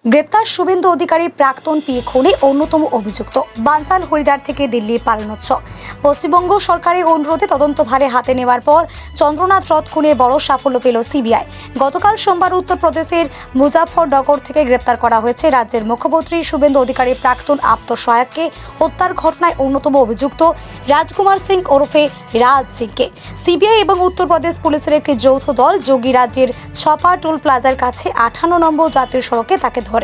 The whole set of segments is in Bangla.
গ্রেপ্তার শুভেন্দু অধিকারী প্রাক্তন পিএ খুনে অন্যতম অভিযুক্ত। বানচাল হরিদ্বার থেকে দিল্লি পালানোচ্ছ। পশ্চিমবঙ্গ সরকারের অনুরোধে তদন্তভারে হাতে নেওয়ার পর চন্দ্রনাথ রথ খুনের বড় সাফল্য পেল সিবিআই। গতকাল সোমবার উত্তরপ্রদেশের মুজাফরনগর থেকে গ্রেপ্তার করা হয়েছে রাজ্যের মুখ্যমন্ত্রী শুভেন্দু অধিকারী প্রাক্তন আত্মসহায়ককে হত্যার ঘটনায় অন্যতম অভিযুক্ত রাজকুমার সিং ওরফে রাজ সিংকে। সিবিআই এবং উত্তরপ্রদেশ পুলিশের একটি যৌথ দল যোগী রাজ্যের ছপা টোল প্লাজার কাছে 58 নম্বর জাতীয় সড়কে তাকে ধরে।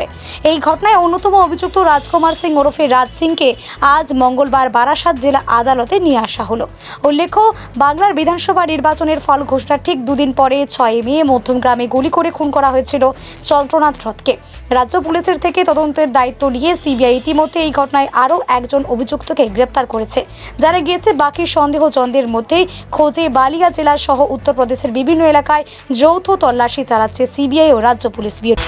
এই ঘটনায় অন্যতম অভিযুক্ত রাজকুমার সিং ওরফে রাজ সিংকে আজ মঙ্গলবার বারাসাত জেলা আদালতে নিয়ে আসা হলো। উল্লেখ্য, বাংলার বিধানসভা নির্বাচনের ফল ঘোষণার ঠিক দুদিন পরে 6 মে মধ্যমগ্রামে গুলি করে খুন করা হয়েছিল চন্দ্রনাথ রথকে। রাজ্য পুলিশের থেকে তদন্তের দায়িত্ব নিয়ে সিবিআই ইতিমধ্যে এই ঘটনায় আরও একজন অভিযুক্তকে গ্রেপ্তার করেছে। যারা গিয়েছে বাকি সন্দেহজনদের মধ্যে খোঁজে বালিয়া জেলা সহ উত্তরপ্রদেশের বিভিন্ন এলাকায় যৌথ তল্লাশি চালাচ্ছে সিবিআই ও রাজ্য পুলিশ ব্যুরো।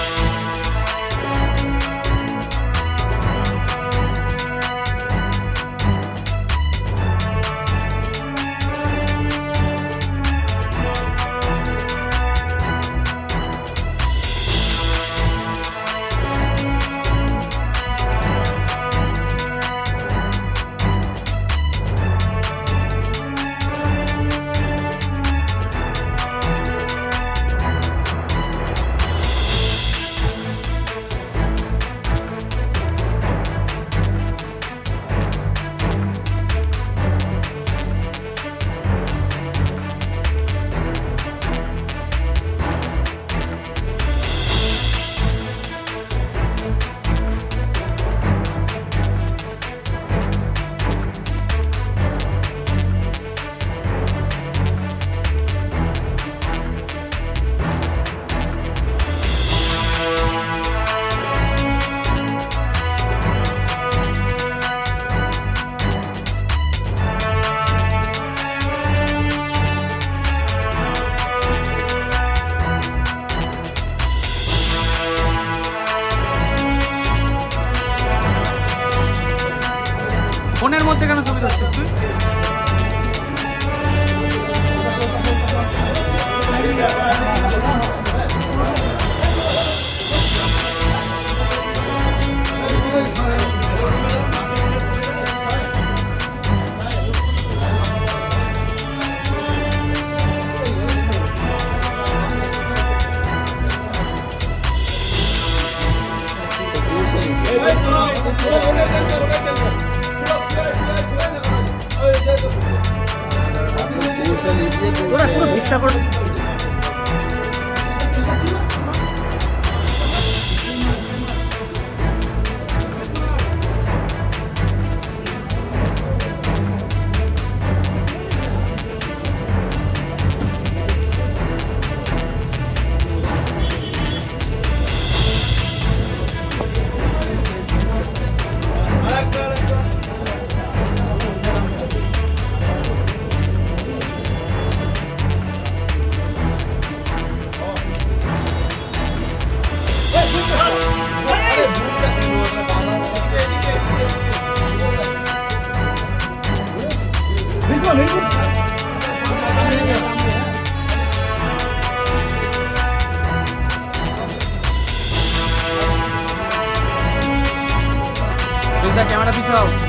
ফোনের মধ্যে কেন ছবি ধরছিস তুই? ভিক্ষা করবে। ক্যামেরা পিছাও।